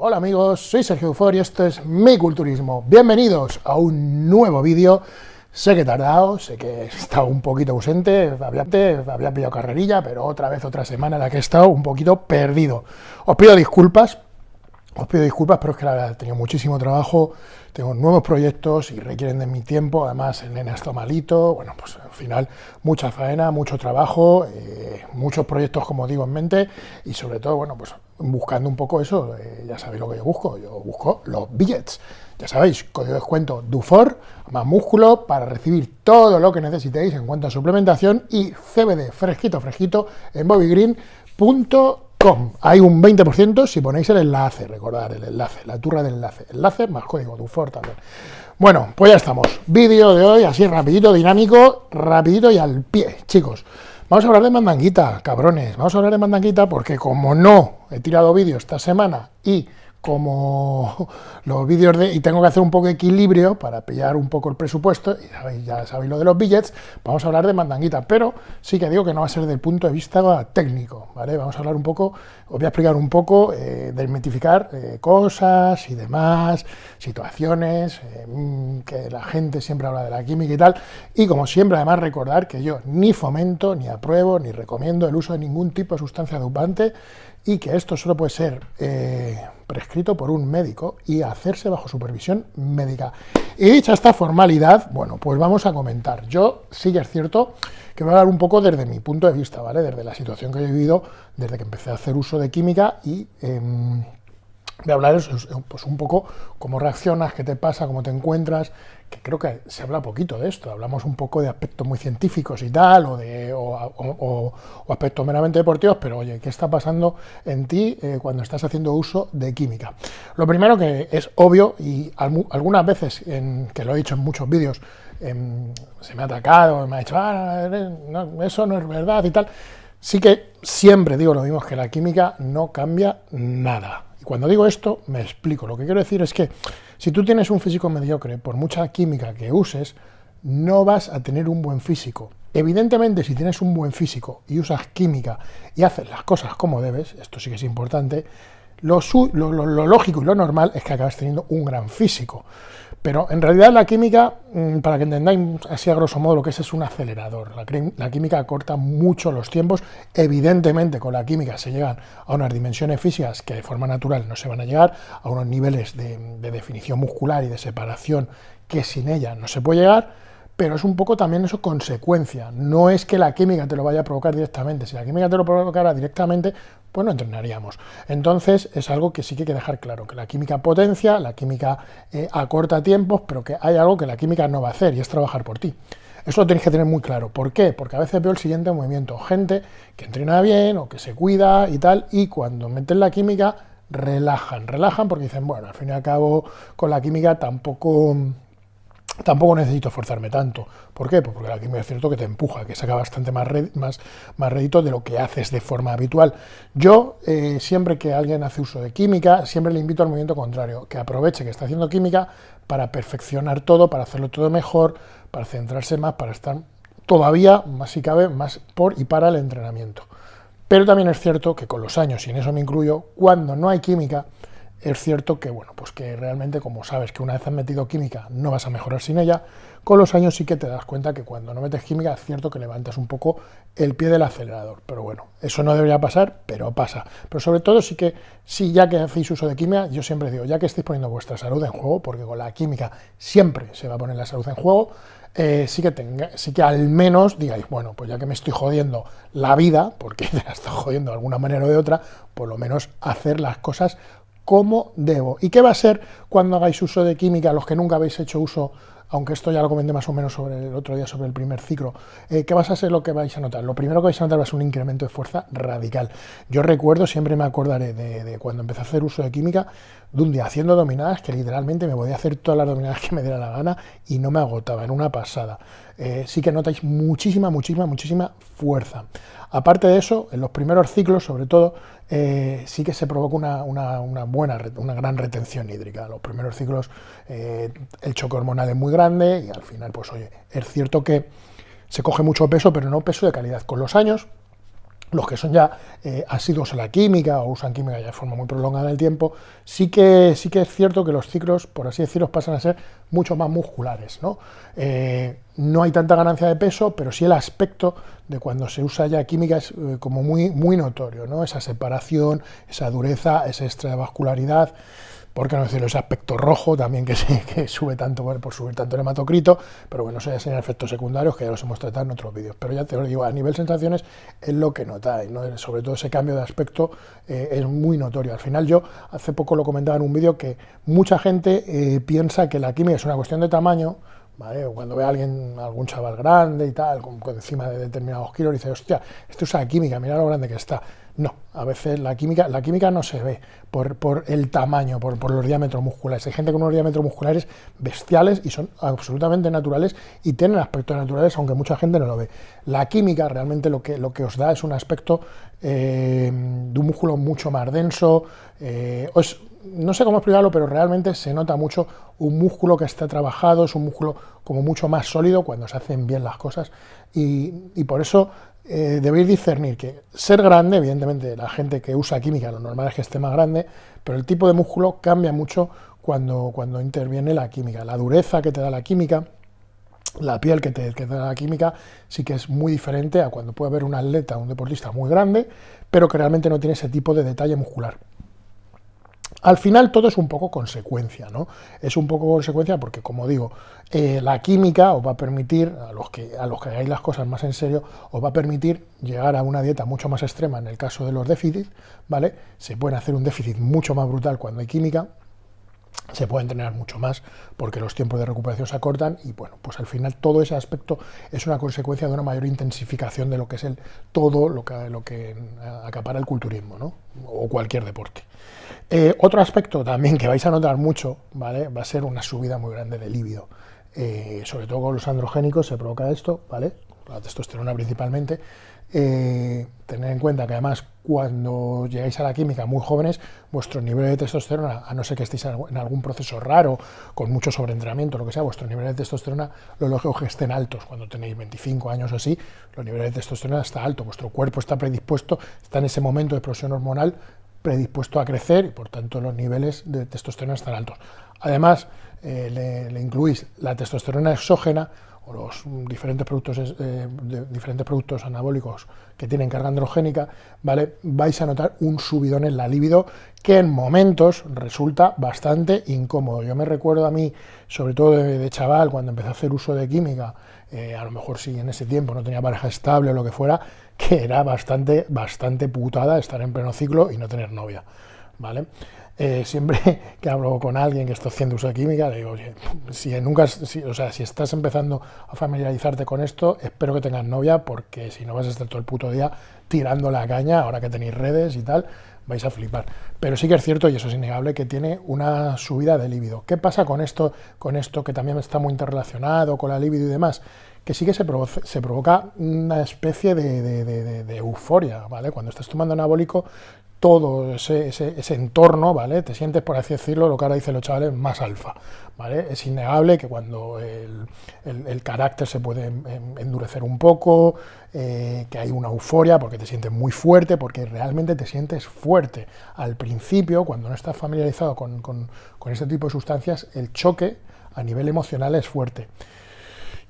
Hola amigos, soy Sergio Dufour y esto es Mi Culturismo. Bienvenidos a un nuevo vídeo. Sé que he tardado, sé que he estado un poquito ausente, había pillado carrerilla, pero otra semana en la que he estado un poquito perdido. Os pido disculpas, pero es que la verdad he tenido muchísimo trabajo, tengo nuevos proyectos y requieren de mi tiempo, además el nene está malito, bueno, pues al final mucha faena, mucho trabajo, muchos proyectos como digo en mente y sobre todo, bueno, pues buscando un poco eso, ya sabéis lo que yo busco los billets, ya sabéis, código de descuento DUFOR, más músculo, para recibir todo lo que necesitéis en cuanto a suplementación y CBD fresquito en bobbygreen.com. Hay un 20% si ponéis el enlace, recordad el enlace, la turra del enlace más código DUFOR también. Bueno, pues ya estamos, vídeo de hoy así rapidito, dinámico, rapidito y al pie, chicos. Vamos a hablar de mandanguita, cabrones, vamos a hablar de mandanguita porque como no he tirado vídeo esta semana y como los vídeos y tengo que hacer un poco de equilibrio para pillar un poco el presupuesto, y ya sabéis lo de los billets, vamos a hablar de mandanguita, pero sí que digo que no va a ser desde el punto de vista técnico, ¿vale? Vamos a hablar un poco, os voy a explicar un poco, desmitificar cosas y demás, situaciones, que la gente siempre habla de la química y tal, y como siempre además recordar que yo ni fomento, ni apruebo, ni recomiendo el uso de ningún tipo de sustancia dopante, y que esto solo puede ser prescrito por un médico y hacerse bajo supervisión médica. Y dicha esta formalidad, bueno, pues vamos a comentar. Yo sí que es cierto que voy a hablar un poco desde mi punto de vista, ¿vale? Desde la situación que he vivido, desde que empecé a hacer uso de química y voy a hablar pues un poco cómo reaccionas, qué te pasa, cómo te encuentras, que creo que se habla poquito de esto, hablamos un poco de aspectos muy científicos y tal, o aspectos meramente deportivos, pero oye, ¿qué está pasando en ti cuando estás haciendo uso de química? Lo primero que es obvio, y algunas veces, que lo he dicho en muchos vídeos, se me ha atacado, me ha dicho, no, eso no es verdad y tal, sí que siempre digo lo mismo, que la química no cambia nada. Y cuando digo esto, me explico. Lo que quiero decir es que si tú tienes un físico mediocre, por mucha química que uses, no vas a tener un buen físico. Evidentemente, si tienes un buen físico y usas química y haces las cosas como debes, esto sí que es importante, lo lógico y lo normal es que acabes teniendo un gran físico. Pero en realidad la química, para que entendáis así a grosso modo lo que es un acelerador. La química acorta mucho los tiempos. Evidentemente con la química se llegan a unas dimensiones físicas que de forma natural no se van a llegar, a unos niveles de definición muscular y de separación que sin ella no se puede llegar, pero es un poco también eso consecuencia. No es que la química te lo vaya a provocar directamente. Si la química te lo provocara directamente, pues no entrenaríamos. Entonces es algo que sí que hay que dejar claro, que la química potencia, la química acorta tiempos, pero que hay algo que la química no va a hacer y es trabajar por ti. Eso lo tenéis que tener muy claro. ¿Por qué? Porque a veces veo el siguiente movimiento. Gente que entrena bien o que se cuida y tal, y cuando meten la química relajan porque dicen, bueno, al fin y al cabo con la química tampoco necesito esforzarme tanto. ¿Por qué? Pues porque la química es cierto que te empuja, que saca bastante más rédito de lo que haces de forma habitual. Yo, siempre que alguien hace uso de química, siempre le invito al movimiento contrario, que aproveche que está haciendo química para perfeccionar todo, para hacerlo todo mejor, para centrarse más, para estar todavía, más si cabe, más por y para el entrenamiento. Pero también es cierto que con los años, y en eso me incluyo, cuando no hay química, es cierto que, bueno, pues que realmente, como sabes que una vez has metido química no vas a mejorar sin ella, con los años sí que te das cuenta que cuando no metes química es cierto que levantas un poco el pie del acelerador. Pero bueno, eso no debería pasar, pero pasa. Pero sobre todo sí, ya que hacéis uso de química, yo siempre digo, ya que estáis poniendo vuestra salud en juego, porque con la química siempre se va a poner la salud en juego, sí que al menos digáis, bueno, pues ya que me estoy jodiendo la vida, porque me la estoy jodiendo de alguna manera o de otra, por lo menos hacer las cosas como debo. ¿Y qué va a ser cuando hagáis uso de química, los que nunca habéis hecho uso, aunque esto ya lo comenté más o menos sobre el otro día sobre el primer ciclo? ¿Qué va a ser lo que vais a notar? Lo primero que vais a notar va a ser un incremento de fuerza radical. Yo recuerdo, siempre me acordaré de cuando empecé a hacer uso de química, de un día haciendo dominadas que literalmente me podía hacer todas las dominadas que me diera la gana y no me agotaba, en una pasada. Sí que notáis muchísima fuerza. Aparte de eso, en los primeros ciclos, sobre todo, sí que se provoca una gran retención hídrica. Los primeros ciclos, el choque hormonal es muy grande y al final, pues oye, es cierto que se coge mucho peso, pero no peso de calidad. Con los años los que son ya asiduos a la química o usan química ya de forma muy prolongada en el tiempo, sí que es cierto que los ciclos, por así decirlo, pasan a ser mucho más musculares, ¿no? No hay tanta ganancia de peso, pero sí el aspecto de cuando se usa ya química es como muy notorio, ¿no? Esa separación, esa dureza, esa extravascularidad, por qué no decirlo, ese aspecto rojo también que sube tanto por subir tanto el hematocrito, pero bueno, eso ya serían efectos secundarios que ya los hemos tratado en otros vídeos. Pero ya te lo digo, a nivel sensaciones es lo que notáis, ¿no? Sobre todo ese cambio de aspecto es muy notorio. Al final yo hace poco lo comentaba en un vídeo que mucha gente piensa que la química es una cuestión de tamaño, ¿vale? O cuando ve a alguien, algún chaval grande y tal, con encima de determinados kilos, dice, hostia, esto usa química, mira lo grande que está. No, a veces la química no se ve por el tamaño, por los diámetros musculares. Hay gente con unos diámetros musculares bestiales y son absolutamente naturales y tienen aspectos naturales, aunque mucha gente no lo ve. La química realmente lo que os da es un aspecto de un músculo mucho más denso, no sé cómo explicarlo, pero realmente se nota mucho un músculo que está trabajado, es un músculo como mucho más sólido cuando se hacen bien las cosas y por eso debéis discernir que ser grande, evidentemente la gente que usa química lo normal es que esté más grande, pero el tipo de músculo cambia mucho cuando interviene la química. La dureza que te da la química, la piel que te da la química, sí que es muy diferente a cuando puede haber un atleta, un deportista muy grande, pero que realmente no tiene ese tipo de detalle muscular. Al final todo es un poco consecuencia, ¿no? Es un poco consecuencia porque, como digo, la química os va a permitir, a los que hagáis las cosas más en serio, os va a permitir llegar a una dieta mucho más extrema en el caso de los déficits, ¿vale? Se puede hacer un déficit mucho más brutal cuando hay química, se puede entrenar mucho más porque los tiempos de recuperación se acortan y bueno, pues al final todo ese aspecto es una consecuencia de una mayor intensificación de lo que es todo lo que acapara el culturismo, ¿no? O cualquier deporte. Otro aspecto también que vais a notar mucho, ¿vale? Va a ser una subida muy grande de líbido. Sobre todo con los androgénicos se provoca esto, ¿vale? La testosterona principalmente. Tener en cuenta que además cuando llegáis a la química muy jóvenes, vuestro nivel de testosterona, a no ser que estéis en algún proceso raro, con mucho sobreentrenamiento, lo que sea, vuestro nivel de testosterona, lo lógico es que estén altos. Cuando tenéis 25 años o así, los niveles de testosterona está alto, vuestro cuerpo está predispuesto, está en ese momento de explosión hormonal predispuesto a crecer y por tanto los niveles de testosterona están altos. Además, le incluís la testosterona exógena o los diferentes productos anabólicos que tienen carga androgénica, ¿vale? Vais a notar un subidón en la libido que en momentos resulta bastante incómodo. Yo me recuerdo a mí, sobre todo de chaval, cuando empecé a hacer uso de química, a lo mejor si en ese tiempo no tenía pareja estable o lo que fuera, que era bastante putada estar en pleno ciclo y no tener novia, ¿vale? Siempre que hablo con alguien que está haciendo uso de química, le digo, oye, si estás empezando a familiarizarte con esto, espero que tengas novia, porque si no vas a estar todo el puto día tirando la caña, ahora que tenéis redes y tal, vais a flipar. Pero sí que es cierto, y eso es innegable, que tiene una subida de líbido. ¿Qué pasa con esto que también está muy interrelacionado con la líbido y demás? Que sí que se provoca una especie de euforia, ¿vale? Cuando estás tomando anabólico, todo ese entorno, ¿vale? Te sientes, por así decirlo, lo que ahora dicen los chavales, más alfa, ¿vale? Es innegable que cuando el carácter se puede endurecer un poco, que hay una euforia porque te sientes muy fuerte, porque realmente te sientes fuerte. Al principio, cuando no estás familiarizado con este tipo de sustancias, el choque a nivel emocional es fuerte.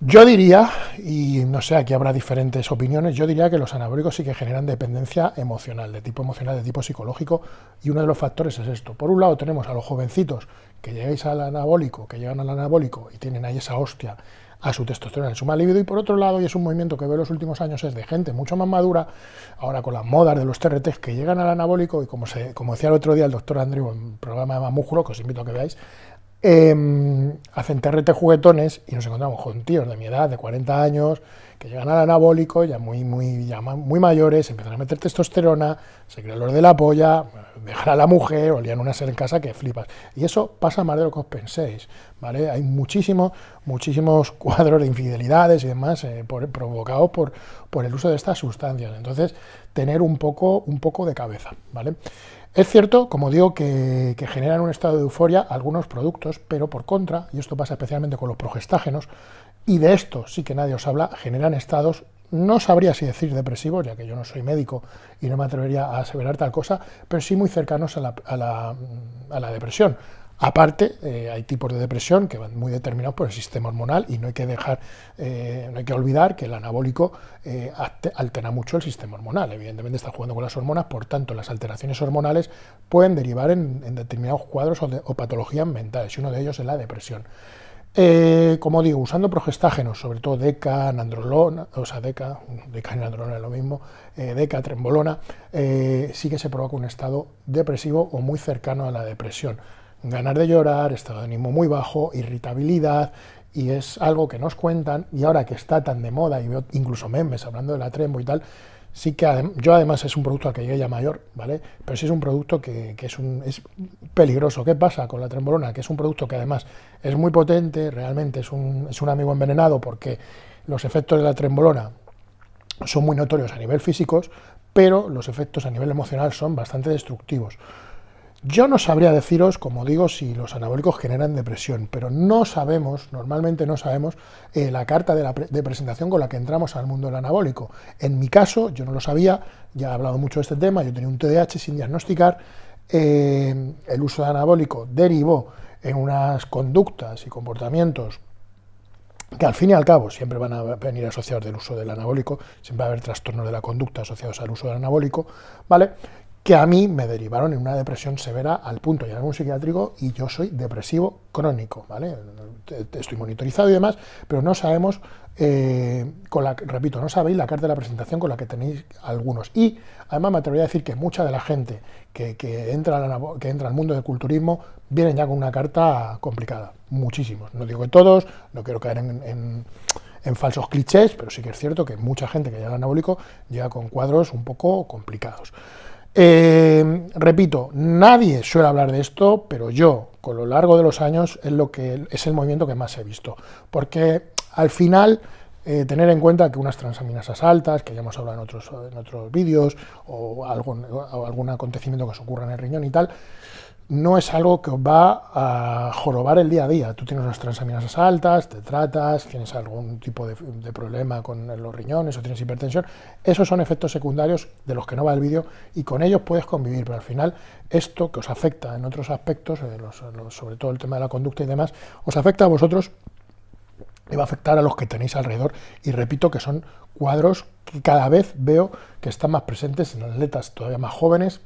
Yo diría, y no sé, aquí habrá diferentes opiniones, yo diría que los anabólicos sí que generan dependencia emocional, de tipo psicológico, y uno de los factores es esto. Por un lado tenemos a los jovencitos que llegan al anabólico y tienen ahí esa hostia a su testosterona, en su mal libido, y por otro lado, y es un movimiento que veo en los últimos años, es de gente mucho más madura, ahora con las modas de los TRTs, que llegan al anabólico, y como decía el otro día el doctor Andrew en el programa de Más Músculo, que os invito a que veáis, hacen TRT juguetones y nos encontramos con tíos de mi edad, de 40 años, que llegan al anabólico, ya muy mayores, empiezan a meter testosterona, se crean los de la polla, dejan a la mujer, o lían una serie en casa que flipas. Y eso pasa más de lo que os penséis, ¿vale? Hay muchísimos cuadros de infidelidades y demás provocados por el uso de estas sustancias. Entonces, tener un poco de cabeza, ¿vale? Es cierto, como digo, que generan un estado de euforia algunos productos, pero por contra, y esto pasa especialmente con los progestágenos, y de esto sí que nadie os habla, generan estados no sabría si decir depresivos, ya que yo no soy médico y no me atrevería a aseverar tal cosa, pero sí muy cercanos a la depresión. Aparte, hay tipos de depresión que van muy determinados por el sistema hormonal y no hay que no hay que olvidar que el anabólico altera mucho el sistema hormonal. Evidentemente está jugando con las hormonas, por tanto las alteraciones hormonales pueden derivar en determinados cuadros o patologías mentales, y uno de ellos es la depresión. Como digo, usando progestágenos, sobre todo deca, nandrolona, o sea, deca y nandrolona es lo mismo, deca, trembolona, sí que se provoca un estado depresivo o muy cercano a la depresión. Ganas de llorar, estado de ánimo muy bajo, irritabilidad, y es algo que nos cuentan, y ahora que está tan de moda, y veo incluso memes hablando de la trembo y tal, sí que yo además es un producto al que llegué ya mayor, ¿vale? Pero sí es un producto que es peligroso. ¿Qué pasa con la trembolona? Que es un producto que además es muy potente, realmente es un amigo envenenado, porque los efectos de la trembolona son muy notorios a nivel físicos, pero los efectos a nivel emocional son bastante destructivos. Yo no sabría deciros, como digo, si los anabólicos generan depresión, pero no sabemos, normalmente no sabemos, la carta de presentación con la que entramos al mundo del anabólico. En mi caso, yo no lo sabía, ya he hablado mucho de este tema, yo tenía un TDAH sin diagnosticar, el uso de anabólico derivó en unas conductas y comportamientos que al fin y al cabo siempre van a venir asociados del uso del anabólico, siempre va a haber trastornos de la conducta asociados al uso del anabólico, ¿vale?, que a mí me derivaron en una depresión severa al punto de llegar a un psiquiátrico, y yo soy depresivo crónico, ¿vale? Estoy monitorizado y demás, pero no sabemos, repito, no sabéis la carta de la presentación con la que tenéis algunos. Y además me atrevería a decir que mucha de la gente que entra al mundo del culturismo vienen ya con una carta complicada, muchísimos. No digo que todos, no quiero caer en falsos clichés, pero sí que es cierto que mucha gente que llega al anabólico llega con cuadros un poco complicados. Repito, nadie suele hablar de esto, pero yo, con lo largo de los años, es el movimiento que más he visto, porque al final, tener en cuenta que unas transaminasas altas, que ya hemos hablado en otros vídeos, o algún acontecimiento que os ocurra en el riñón y tal, no es algo que os va a jorobar el día a día. Tú tienes unas transaminasas altas, te tratas, tienes algún tipo de problema con los riñones o tienes hipertensión. Esos son efectos secundarios de los que no va el vídeo, y con ellos puedes convivir, pero al final esto que os afecta en otros aspectos, sobre todo el tema de la conducta y demás, os afecta a vosotros y va a afectar a los que tenéis alrededor. Y repito que son cuadros que cada vez veo que están más presentes en atletas todavía más jóvenes,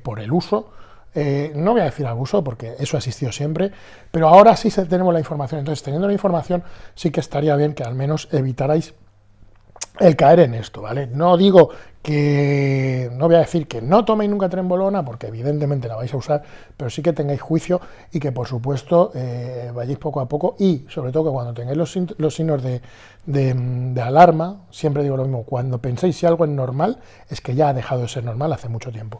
por el uso. No voy a decir abuso, porque eso ha existido siempre, pero ahora sí tenemos la información. Entonces, teniendo la información, sí que estaría bien que al menos evitarais el caer en esto, ¿vale? No digo que, no voy a decir que no toméis nunca trembolona, porque evidentemente la vais a usar, pero sí que tengáis juicio y que, por supuesto, vayáis poco a poco, y sobre todo que cuando tengáis los signos de alarma, siempre digo lo mismo, cuando penséis si algo es normal, es que ya ha dejado de ser normal hace mucho tiempo.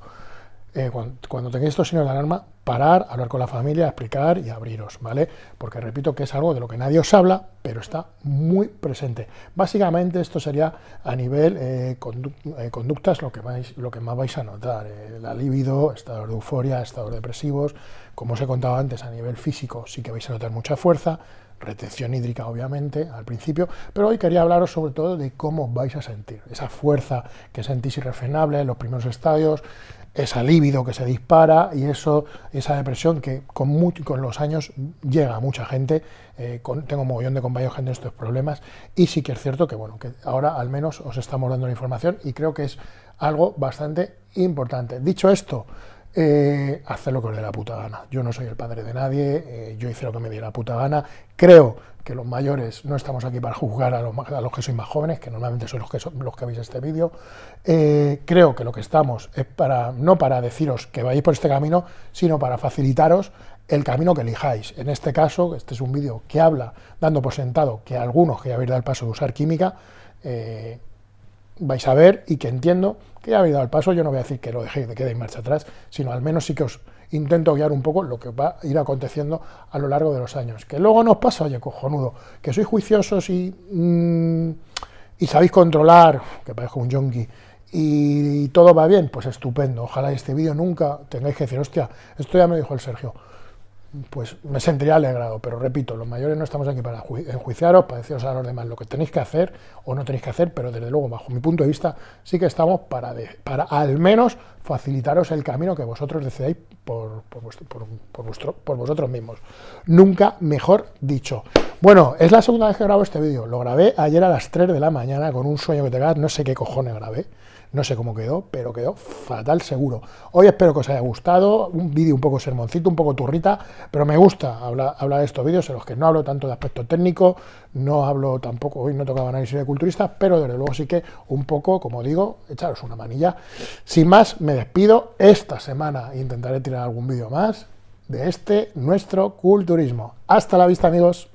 Cuando tengáis estos signos de alarma, parar, hablar con la familia, explicar y abriros, ¿vale? Porque repito que es algo de lo que nadie os habla, pero está muy presente. Básicamente esto sería a nivel conductas lo que más vais a notar. La libido, estados de euforia, estados depresivos. Como os he contado antes, a nivel físico sí que vais a notar mucha fuerza, retención hídrica obviamente al principio, pero hoy quería hablaros sobre todo de cómo vais a sentir esa fuerza que sentís irrefrenable en los primeros estadios, esa libido que se dispara, y esa depresión que con los años llega a mucha gente. Tengo un mogollón de compañeros que tienen estos problemas, y sí que es cierto que, bueno, que ahora al menos os estamos dando la información, y creo que es algo bastante importante. Dicho esto, haced lo que os dé la puta gana. Yo no soy el padre de nadie, yo hice lo que me dio la puta gana. Creo que los mayores no estamos aquí para juzgar a los que sois más jóvenes, que normalmente sois los que veis este vídeo. Creo que lo que estamos es no para deciros que vayáis por este camino, sino para facilitaros el camino que elijáis. En este caso, este es un vídeo que habla, dando por sentado que algunos que ya habéis dado el paso de usar química, vais a ver, y que entiendo que ya habéis dado el paso. Yo no voy a decir que lo dejéis, de que deis marcha atrás, sino al menos sí que os intento guiar un poco lo que va a ir aconteciendo a lo largo de los años. Que luego nos pasa, oye, cojonudo, que sois juiciosos y sabéis controlar, que parezco un yonki, y todo va bien, pues estupendo. Ojalá este vídeo nunca tengáis que decir, hostia, esto ya me dijo el Sergio. pues me sentiría alegrado, pero repito, los mayores no estamos aquí para enjuiciaros, para deciros a los demás lo que tenéis que hacer o no tenéis que hacer, pero desde luego, bajo mi punto de vista, sí que estamos para al menos facilitaros el camino que vosotros decidáis por vosotros mismos. Nunca mejor dicho. Bueno, es la segunda vez que grabo este vídeo. Lo grabé ayer a las 3 de la mañana con un sueño que te cagas, no sé qué cojones grabé. No sé cómo quedó, pero quedó fatal seguro. Hoy espero que os haya gustado, un vídeo un poco sermoncito, un poco turrita, pero me gusta hablar de estos vídeos en los que no hablo tanto de aspecto técnico, no hablo tampoco, hoy no tocaba análisis de culturistas, pero desde luego sí que un poco, como digo, echaros una manilla. Sin más, me despido. Esta semana intentaré tirar algún vídeo más de nuestro culturismo. Hasta la vista, amigos.